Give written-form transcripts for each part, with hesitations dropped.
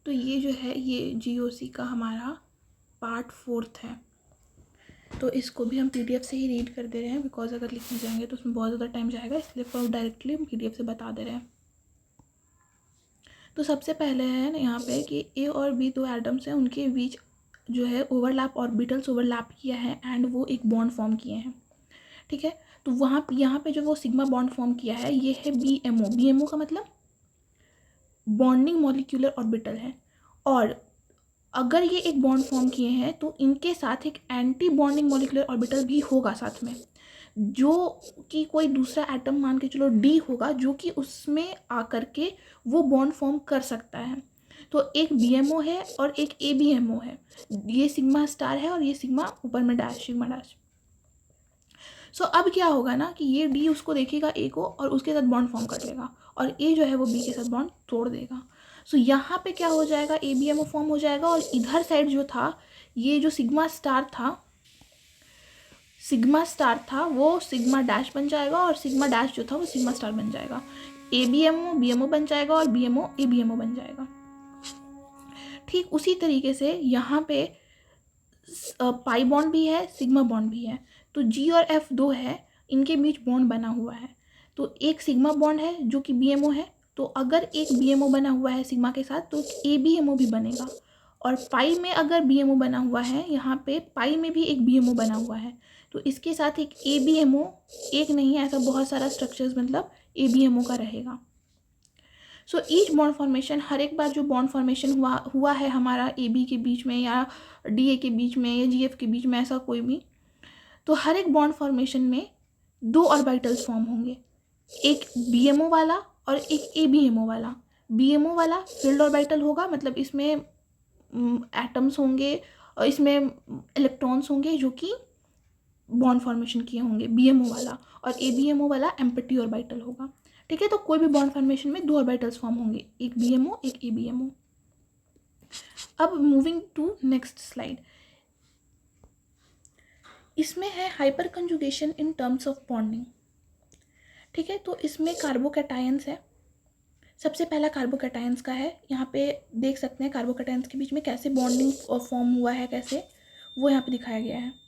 तो ये जो है ये GOC का हमारा पार्ट 4 है। तो इसको भी हम PDF से ही रीड कर दे रहे हैं, बिकॉज अगर लिखने जाएंगे तो उसमें बहुत ज़्यादा टाइम जाएगा, इसलिए हम डायरेक्टली PDF से बता दे रहे हैं। तो सबसे पहले है ना यहाँ पे कि A और B दो एटम्स हैं, उनके बीच जो है ओवरलैप ऑर्बिटल्स ओवरलैप किया है एंड वो एक बॉन्ड फॉर्म किए हैं। ठीक है, तो वहाँ यहाँ पे जो वो सिग्मा बॉन्ड फॉर्म किया है ये है BMO। BMO का मतलब बॉन्डिंग मॉलिक्यूलर ऑर्बिटल है। और अगर ये एक बॉन्ड फॉर्म किए हैं तो इनके साथ एक एंटी बॉन्डिंग मॉलिक्यूलर ऑर्बिटल भी होगा साथ में, जो कि कोई दूसरा एटम मान के चलो D होगा, जो कि उसमें आकर के वो बॉन्ड फॉर्म कर सकता है। तो एक BMO है और एक ABMO है। ये सिग्मा स्टार है और ये सिग्मा ऊपर में डैश, सिग्मा डैश। सो अब क्या होगा ना कि ये D उसको देखेगा A को और उसके साथ बॉन्ड फॉर्म कर लेगा, और A जो है वो B के साथ बॉन्ड तोड़ देगा। सो यहाँ पे क्या हो जाएगा, ABMO फॉर्म हो जाएगा, और इधर साइड जो था ये जो सिग्मा स्टार था वो सिग्मा डैश बन जाएगा, और सिग्मा डैश जो था वो सिग्मा स्टार बन जाएगा। ABMO BMO बन जाएगा और BMO ABMO बन जाएगा। ठीक उसी तरीके से यहाँ पे पाई बॉन्ड भी है, सिग्मा बॉन्ड भी है। तो G और F दो है, इनके बीच बॉन्ड बना हुआ है। तो एक सिग्मा बॉन्ड है जो कि BMO है, तो अगर एक BMO बना हुआ है सिग्मा के साथ तो ABMO भी बनेगा। और पाई में अगर BMO बना हुआ है, यहाँ पे पाई में भी एक BMO बना हुआ है, तो इसके साथ एक ABMO, एक नहीं ऐसा बहुत सारा स्ट्रक्चर्स मतलब ABMO का रहेगा। सो ईच बॉन्ड फॉर्मेशन, हर एक बार जो बॉन्ड फॉर्मेशन हुआ है हमारा AB के बीच में या DA के बीच में या GF के बीच में, ऐसा कोई भी, तो हर एक बॉन्ड फॉर्मेशन में दो ऑर्बिटल्स फॉर्म होंगे, एक BMO वाला और एक ABMO वाला। BMO वाला फील्ड ऑर्बिटल होगा, मतलब इसमें एटम्स होंगे और इसमें इलेक्ट्रॉन्स होंगे जो कि बॉन्ड फॉर्मेशन किए होंगे BMO वाला, और ABMO वाला एम्प्टी ऑर्बिटल होगा। ठीक है, तो कोई भी बॉन्ड फॉर्मेशन में दो ऑर्बिटल्स फॉर्म होंगे, एक BMO एक ABMO। अब मूविंग टू नेक्स्ट स्लाइड, इसमें है hyper conjugation in terms of bonding. ठीक है, तो इसमें कार्बोकैटायंस है। सबसे पहला कार्बोकैटायंस का है, यहाँ पे देख सकते हैं कार्बोकैटायंस के बीच में कैसे बॉन्डिंग फॉर्म हुआ है, कैसे वो यहाँ पे दिखाया गया है।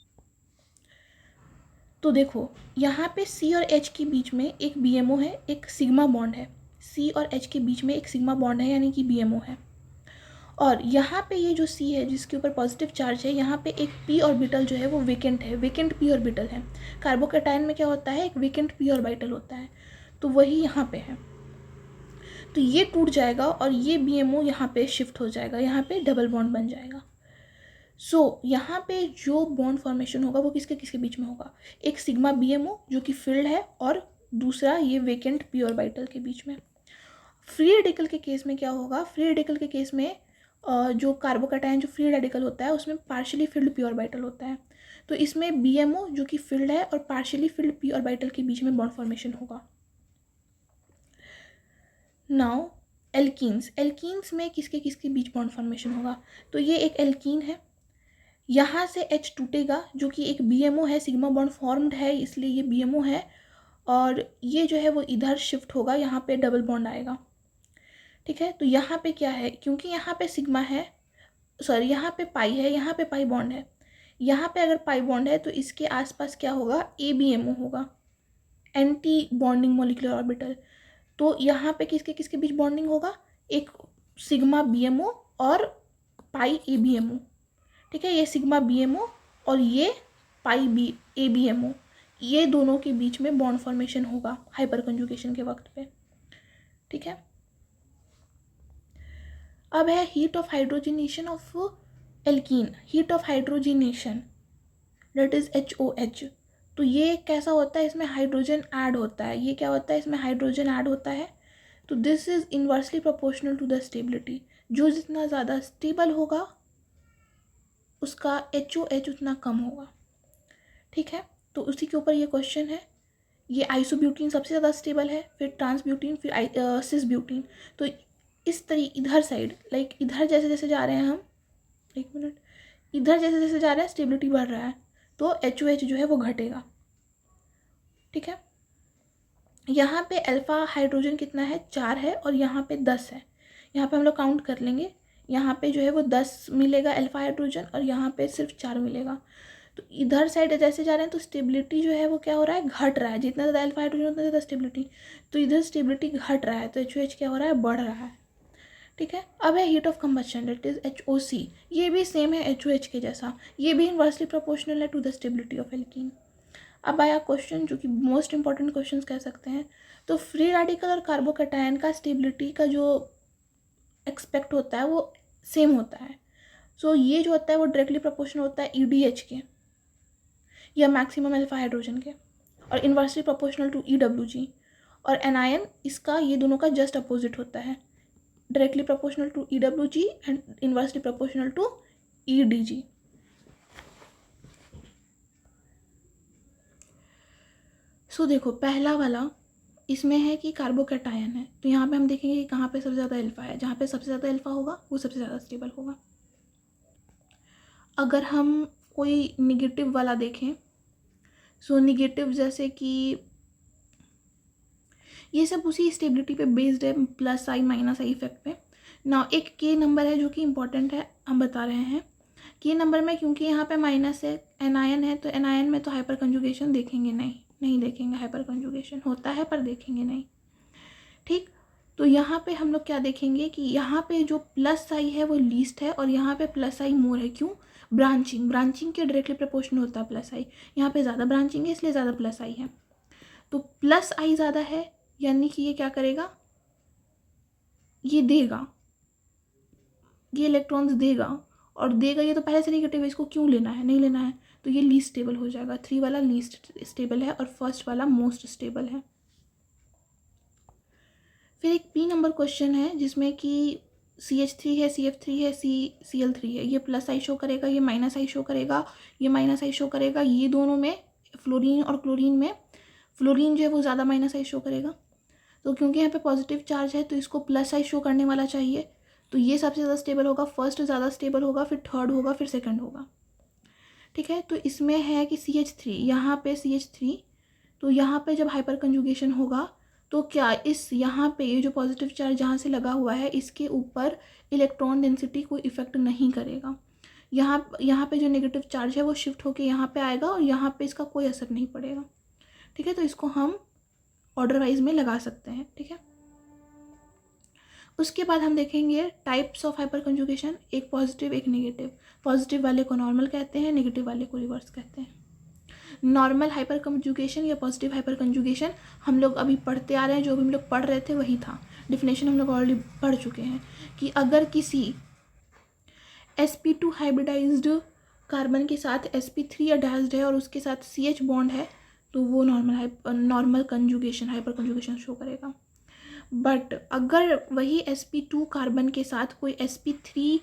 तो देखो यहाँ पे C और H के बीच में एक BMO है, एक सिग्मा बॉन्ड है। C और H के बीच में एक सिग्मा बॉन्ड है, यानी कि BMO है। और यहाँ पे ये जो C है जिसके ऊपर पॉजिटिव चार्ज है, यहाँ पे एक P ऑर्बिटल जो है वो वेकेंट है, वेकेंट P ऑर्बिटल है। कार्बोकैटायन में क्या होता है, एक वेकेंट P ऑर्बिटल होता है, तो वही यहाँ पे है। तो ये टूट जाएगा और ये BMO यहाँ पे शिफ्ट हो जाएगा, यहाँ पे डबल बॉन्ड बन जाएगा। सो यहाँ पे जो बॉन्ड फॉर्मेशन होगा वो किसके किसके बीच में होगा, एक सिग्मा BMO जो कि फील्ड है, और दूसरा ये वेकेंट P ऑर्बिटल के बीच में। फ्री रेडिकल के केस में क्या होगा, फ्री रेडिकल के केस में जो कार्बोकैटायन जो फ्री रेडिकल होता है उसमें पार्शियली फिल्ड P ऑर्बिटल होता है, तो इसमें BMO जो कि फील्ड है और पार्शियली फिल्ड P ऑर्बिटल के बीच में बॉन्ड फॉर्मेशन होगा। नाउ एल्कीन्स, एल्कीन्स में किसके किसके बीच बॉन्ड फॉर्मेशन होगा, तो ये एक एल्कीन है, यहाँ से H टूटेगा जो कि एक BMO है, सिग्मा बॉन्ड फॉर्म्ड है इसलिए ये BMO है, और ये जो है वो इधर शिफ्ट होगा, यहाँ पे डबल बॉन्ड आएगा। ठीक है, तो यहाँ पे क्या है, क्योंकि यहाँ पे सिग्मा है, सॉरी यहाँ पे पाई है, यहाँ पे पाई बॉन्ड है, यहाँ पे अगर पाई बॉन्ड है तो इसके आसपास क्या होगा, ABMO होगा, एंटी बॉन्डिंग मॉलिक्यूलर ऑर्बिटल। तो यहाँ पे किसके किसके बीच बॉन्डिंग होगा, एक सिग्मा BMO और पाई ABMO। ठीक है, ये सिग्मा BMO और ये पाई ABMO, ये दोनों के बीच में बॉन्ड फॉर्मेशन होगा हाइपर कंजुगेशन के वक्त पे। ठीक है, अब है heat of hydrogenation of alkene, heat of hydrogenation that is HOH। तो ये कैसा होता है, इसमें हाइड्रोजन ऐड होता है, ये क्या होता है, इसमें हाइड्रोजन ऐड होता है। तो this is inversely proportional to the stability, जो जितना ज़्यादा स्टेबल होगा उसका HOH उतना कम होगा। ठीक है, तो उसी के ऊपर ये क्वेश्चन है। ये आइसोब्यूटीन सबसे ज़्यादा स्टेबल है, फिर ट्रांसब्यूटीन, फिर सिसब्यूटीन। तो इस तरीके इधर साइड, लाइक इधर जैसे जैसे जा रहे हैं हम, एक मिनट, इधर जैसे जैसे जा रहे हैं स्टेबिलिटी बढ़ रहा है, तो HOH जो है वो घटेगा। ठीक है, यहाँ पे अल्फा हाइड्रोजन कितना है, 4 है, और यहाँ पे 10 है। यहाँ पे हम लोग काउंट कर लेंगे, यहाँ पे जो है वो 10 मिलेगा अल्फा हाइड्रोजन और यहाँ पे सिर्फ 4 मिलेगा। तो इधर साइड जैसे जा रहे हैं तो स्टेबिलिटी जो है वो क्या हो रहा है, घट रहा है। जितना ज़्यादा अल्फा हाइड्रोजन उतना ज़्यादा स्टेबिलिटी, तो इधर स्टेबिलिटी घट रहा है, तो HOH क्या हो रहा है, बढ़ रहा है। ठीक है। अब है heat of combustion, that is HOC। ये भी सेम है HOH के जैसा, ये भी इनवर्सली प्रोपोर्शनल है to the stability of alkene. अब आया क्वेश्चन जो कि मोस्ट इंपॉर्टेंट क्वेश्चन कह सकते हैं। तो फ्री रेडिकल और कार्बोकैटायन का स्टेबिलिटी का जो एक्सपेक्ट होता है वो सेम होता है। सो ये जो होता है वो डायरेक्टली प्रोपोर्शनल होता है EDH के या मैक्सिमम अल्फा हाइड्रोजन के, और इन्वर्सली प्रोपोर्शनल टू EWG। और एनायन इसका, ये दोनों का जस्ट अपोजिट होता है, directly proportional to EWG and inversely proportional to EDG। So देखो पहला वाला इसमें है कि कार्बोकैटायन है, तो यहाँ पे हम देखेंगे कि कहाँ पे सबसे ज़्यादा अल्फा है। जहाँ पे सबसे ज़्यादा अल्फा होगा वो सबसे ज़्यादा स्टेबल होगा। अगर हम कोई निगेटिव वाला देखें, सो निगेटिव जैसे कि ये सब उसी स्टेबिलिटी पे बेस्ड है, plus I minus I effect पे ना। एक के नंबर है जो कि इम्पोर्टेंट है, हम बता रहे हैं के नंबर में, क्योंकि यहाँ पे माइनस है, एनायन है, तो एनायन में तो हाइपर कंजुगेशन देखेंगे नहीं देखेंगे, हाइपर कंजुगेशन होता है पर देखेंगे नहीं। ठीक, तो यहाँ पे हम लोग क्या देखेंगे कि यहाँ पे जो प्लस आई है वो लीस्ट है और यहाँ पे प्लस आई मोर है। क्यों? ब्रांचिंग के डायरेक्टली प्रोपोर्शनल होता है प्लस आई, यहाँ पे ज़्यादा ब्रांचिंग है इसलिए ज़्यादा प्लस आई है। तो प्लस आई ज़्यादा है यानी कि ये क्या करेगा, ये देगा, ये इलेक्ट्रॉन्स देगा, और देगा ये तो पहले से नेगेटिव है, इसको क्यों लेना है, नहीं लेना है, तो ये लीस्ट स्टेबल हो जाएगा। 3 वाला लीस्ट स्टेबल है और फर्स्ट वाला मोस्ट स्टेबल है। फिर एक P नंबर क्वेश्चन है जिसमें कि CH3 है, CF3 है, Cl3 है। ये प्लस आई शो करेगा, ये माइनस आई शो करेगा, ये माइनस आई शो करेगा। ये दोनों में फ्लोरीन और क्लोरीन में फ्लोरीन जो है वो ज़्यादा माइनस आई शो करेगा। तो क्योंकि यहाँ पे पॉजिटिव चार्ज है तो इसको प्लस आई शो करने वाला चाहिए, तो ये सबसे ज़्यादा स्टेबल होगा, फर्स्ट ज़्यादा स्टेबल होगा, फिर थर्ड होगा, फिर सेकंड होगा। ठीक है, तो इसमें है कि CH3, यहाँ पे CH3, तो यहाँ पे जब हाइपर कंजुगेशन होगा तो क्या इस यहाँ पे ये जो पॉजिटिव चार्ज जहाँ से लगा हुआ है इसके ऊपर इलेक्ट्रॉन डेंसिटी कोई इफेक्ट नहीं करेगा। यहाँ पे जो नेगेटिव चार्ज है वो शिफ्ट होके यहाँ पे आएगा और यहाँ पे इसका कोई असर नहीं पड़ेगा। ठीक है, तो इसको हम ऑर्डर वाइज में लगा सकते हैं। ठीक है, उसके बाद हम देखेंगे टाइप्स ऑफ हाइपर कंजुगेशन, एक पॉजिटिव एक नेगेटिव। पॉजिटिव वाले को नॉर्मल कहते हैं, नेगेटिव वाले को रिवर्स कहते हैं। नॉर्मल हाइपर कंजुगेशन या पॉजिटिव हाइपर कंजुगेशन हम लोग अभी पढ़ते आ रहे हैं, जो भी हम लोग पढ़ रहे थे वही था, डिफिनेशन हम लोग ऑलरेडी पढ़ चुके हैं कि अगर किसी sp2 हाइब्रिडाइज्ड कार्बन के साथ sp3 अटैच्ड है और उसके साथ CH बॉन्ड है तो वो normal conjugation hyper conjugation show करेगा। बट अगर वही sp2 कार्बन के साथ कोई sp3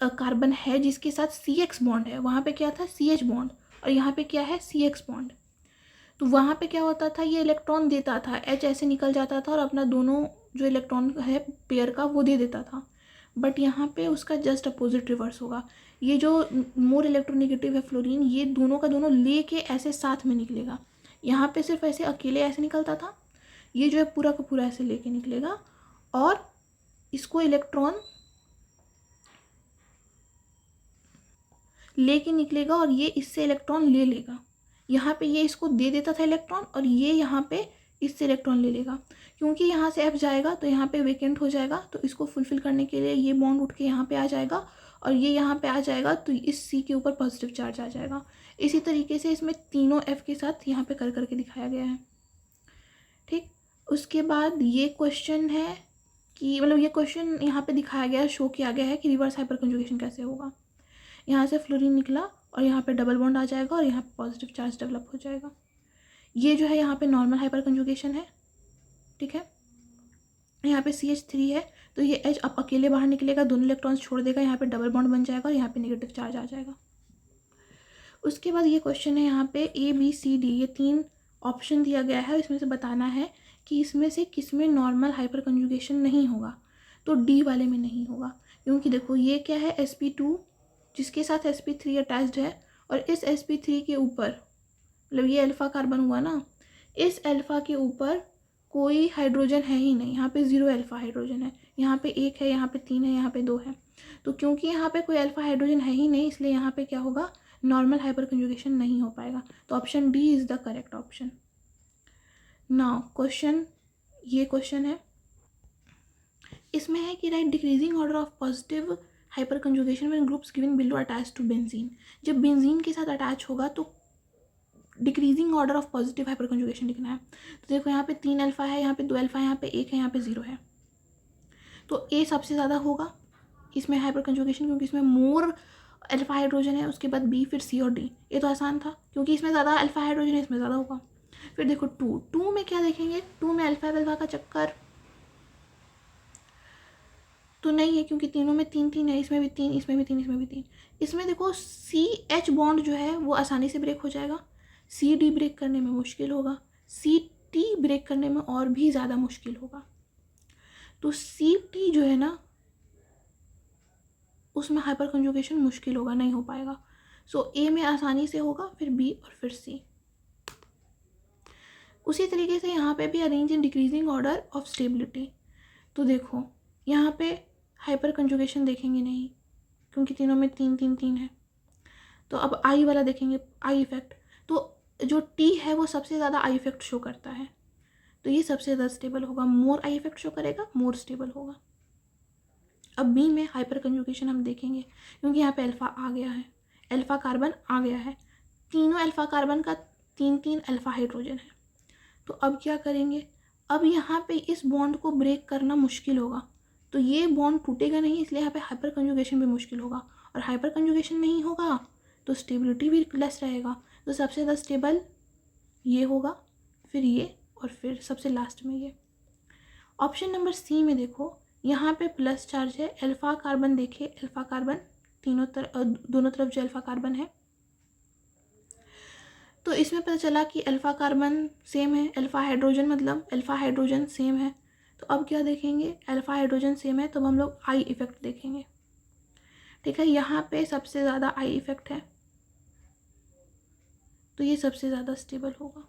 कार्बन है जिसके साथ CX बॉन्ड है, वहाँ पे क्या था CH बॉन्ड और यहाँ पे क्या है CX बॉन्ड, तो वहाँ पे क्या होता था, ये इलेक्ट्रॉन देता था, H ऐसे निकल जाता था और अपना दोनों जो इलेक्ट्रॉन है पेयर का वो दे देता था। बट यहाँ पे उसका जस्ट अपोजिट रिवर्स होगा। ये जो मोर इलेक्ट्रोनेगेटिव है फ्लोरीन, ये दोनों का दोनों ले के ऐसे साथ में निकलेगा। यहाँ पे सिर्फ ऐसे अकेले ऐसे निकलता था, ये जो है पूरा का पूरा ऐसे लेके निकलेगा और इसको इलेक्ट्रॉन लेके निकलेगा और ये इससे इलेक्ट्रॉन ले लेगा। यहाँ पे ये इसको दे देता था इलेक्ट्रॉन और ये यहाँ पे इससे इलेक्ट्रॉन ले लेगा। क्योंकि यहाँ से F जाएगा तो यहाँ पे वेकेंट हो जाएगा, तो इसको फुलफिल करने के लिए ये बॉन्ड उठ के यहाँ पे आ जाएगा और ये यहाँ पे आ जाएगा, तो इस C के ऊपर पॉजिटिव चार्ज आ जाएगा। इसी तरीके से इसमें तीनों F के साथ यहाँ पे कर करके दिखाया गया है। ठीक, उसके बाद ये क्वेश्चन है कि मतलब ये क्वेश्चन यहाँ पे दिखाया गया, शो किया गया है कि रिवर्स हाइपर कंजुगेशन कैसे होगा। यहाँ से फ्लोरीन निकला और यहाँ पे डबल बॉन्ड आ जाएगा और यहाँ पे पॉजिटिव चार्ज डेवलप हो जाएगा। ये जो है यहाँ पे नॉर्मल हाइपर कंजुगेशन है। ठीक है, यहाँ पे CH3 है तो ये H अब अकेले बाहर निकलेगा, दोनों इलेक्ट्रॉन्स छोड़ देगा, यहाँ पे डबल बॉन्ड बन जाएगा और यहाँ पे नेगेटिव चार्ज आ जाएगा। उसके बाद ये क्वेश्चन है, यहाँ पे ABCD ये 3 ऑप्शन दिया गया है, इसमें से बताना है कि इसमें से किस में नॉर्मल हाइपर कंजुगेशन नहीं होगा। तो D वाले में नहीं होगा, क्योंकि देखो ये क्या है sp2 जिसके साथ sp3 अटैच्ड है और इस sp3 के ऊपर मतलब ये अल्फा कार्बन हुआ ना, इस अल्फा के ऊपर कोई हाइड्रोजन है ही नहीं, यहाँ पे 0 अल्फा हाइड्रोजन है यहाँ पे 1 है, यहाँ पे 3 है, यहाँ पे 2 है। तो क्योंकि यहाँ पे कोई अल्फा हाइड्रोजन है ही नहीं, इसलिए यहाँ पे क्या होगा, नॉर्मल हाइपर कंजुगेशन नहीं हो पाएगा। तो option D is the correct option. Now question, ये क्वेश्चन है, इसमें है कि right decreasing order of positive hyperconjugation when groups given below attach to benzene. जब बेंजीन के साथ अटैच होगा तो decreasing order of positive hyperconjugation लिखना है। तो देखो यहाँ पे 3 अल्फा है, यहाँ पे 2 अल्फा है, यहाँ पे 1 है, यहाँ पे 0 है। तो ए सबसे ज़्यादा होगा इसमें हाइपर कंजुगेशन, क्योंकि इसमें मोर अल्फा हाइड्रोजन है, उसके बाद बी, फिर सी और डी। ये तो आसान था क्योंकि इसमें ज़्यादा अल्फा हाइड्रोजन है, इसमें ज़्यादा होगा। फिर देखो 2 में क्या देखेंगे, 2 में अल्फा अल्फा का चक्कर तो नहीं है, क्योंकि तीनों में 3 है, इसमें भी 3, इसमें भी 3, इसमें भी 3। इसमें देखो CH बॉन्ड जो है वो आसानी से ब्रेक हो जाएगा, CD ब्रेक करने में मुश्किल होगा, CT ब्रेक करने में और भी ज़्यादा मुश्किल होगा। तो CT जो है ना उसमें हाइपर कंजुगेशन मुश्किल होगा, नहीं हो पाएगा। सो ए में आसानी से होगा, फिर बी और फिर सी। उसी तरीके से यहाँ पे भी arrange in decreasing order of stability. तो देखो यहाँ पे हाइपर कंजुगेशन देखेंगे नहीं, क्योंकि तीनों में 3 है। तो अब आई वाला देखेंगे, आई इफेक्ट। तो जो टी है वो सबसे ज़्यादा आई इफेक्ट शो करता है, तो ये सबसे ज़्यादा स्टेबल होगा, मोर आई इफेक्ट शो करेगा, मोर स्टेबल होगा। अब बी में हाइपर कंजुगेशन हम देखेंगे, क्योंकि यहाँ पे अल्फा आ गया है, अल्फा कार्बन आ गया है, तीनों अल्फा कार्बन का 3 अल्फा हाइड्रोजन है। तो अब क्या करेंगे, अब यहाँ पे इस बॉन्ड को ब्रेक करना मुश्किल होगा, तो ये बॉन्ड टूटेगा नहीं, इसलिए यहाँ पे हाइपर कंजुगेशन भी मुश्किल होगा। और हाइपर कंजुगेशन नहीं होगा तो स्टेबिलिटी भी लेस रहेगा। तो सबसे ज़्यादा स्टेबल ये होगा, फिर ये, और फिर सबसे लास्ट में ये। ऑप्शन नंबर सी में देखो यहाँ पे प्लस चार्ज है, अल्फा कार्बन देखिए, अल्फा कार्बन दोनों तरफ जो अल्फा कार्बन है, तो इसमें पता चला कि अल्फा कार्बन सेम है, अल्फा हाइड्रोजन मतलब अल्फा हाइड्रोजन सेम है। तो अब क्या देखेंगे, अल्फा हाइड्रोजन सेम है, तो अब हम लोग आई इफेक्ट देखेंगे। ठीक है, यहाँ पे सबसे ज़्यादा आई इफेक्ट है, तो ये सबसे ज़्यादा स्टेबल होगा।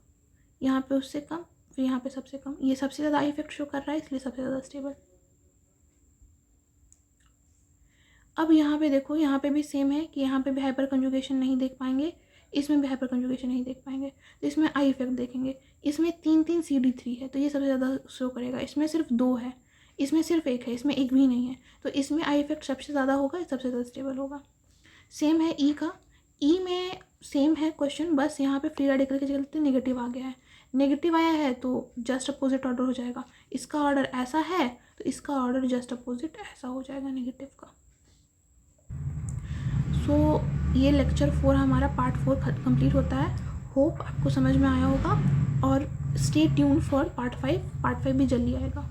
यहाँ पे उससे कम, फिर यहाँ पे सबसे कम, ये सबसे ज़्यादा आई इफेक्ट शो कर रहा है, इसलिए सबसे ज़्यादा स्टेबल। अब यहाँ पे देखो, यहाँ पे भी सेम है कि यहाँ पे भी हाइपर कंजुगेशन नहीं देख पाएंगे, इसमें भी हाइपर कंजुगेशन नहीं देख पाएंगे, तो इसमें आई इफेक्ट देखेंगे। इसमें 3 CD3 है, तो ये सबसे ज़्यादा शो करेगा। इसमें सिर्फ 2 है, इसमें सिर्फ 1 है, इसमें एक भी नहीं है, तो इसमें आई इफेक्ट सबसे ज़्यादा होगा, सबसे ज़्यादा स्टेबल होगा। सेम है ई का, ई में सेम है क्वेश्चन, बस यहाँ पे फ्री रेडिकल के चलते नेगेटिव आ गया है। नेगेटिव आया है तो जस्ट अपोजिट ऑर्डर हो जाएगा, इसका ऑर्डर ऐसा है तो इसका ऑर्डर जस्ट अपोजिट ऐसा हो जाएगा नेगेटिव का। सो ये लेक्चर 4 हमारा पार्ट 4 कंप्लीट होता है। होप आपको समझ में आया होगा, और स्टे ट्यून फॉर पार्ट 5 भी जल्दी आएगा।